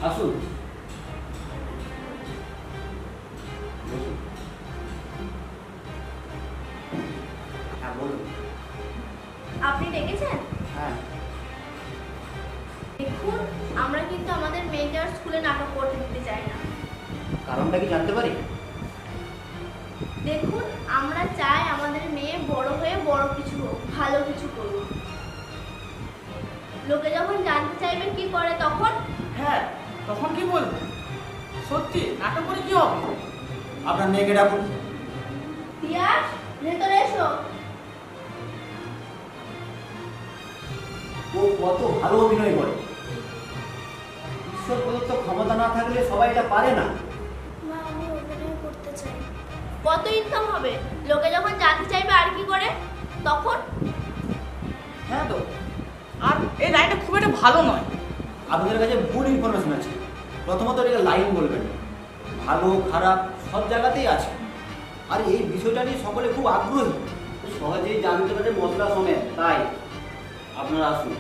আসুন। হ্যাঁ বলুন। আপনি ডেকেছেন? হ্যাঁ। দেখুন, আমরা কিন্তু আমাদের মেয়েকে আর স্কুলে নাটক করতে দিতে চাই না। কারণটা কি জানতে পারি? দেখুন, আমরা চাই আমাদের মেয়ে বড় হয়ে বড় কিছু হোক, ভালো কিছু করুক। লোকে যখন জানতে চাইবে কি করে তখন? হ্যাঁ, তখন কি বলবো? সত্যি নাটক করে কি হবে? আপনার মেয়েকে ডাকুন। তিয়াস, ভেতরে এসো। ও কত ভালো অভিনয় করে। ঈশ্বর প্রদত্ত ক্ষমতা না থাকলে সবাই এটা পারে না। মা, আমি অভিনয় করতে চাই। কত ইনকাম হবে? লোকে যখন জানতে চাইবে আর কি করে তখন? হ্যাঁ তো, আর এই লাইনটা খুব একটা ভালো নয়। আপনাদের কাছে ভুল ইনফরমেশন আছে। প্রথমত এটাকে লাইন বলবেন না। ভালো খারাপ সব জায়গাতেই আছে। আর এই বিষয়টা নিয়ে সকলে খুব আগ্রহী। সহজেই জানতে পারে মশলা সমেত। তাই আপনারা আসুন।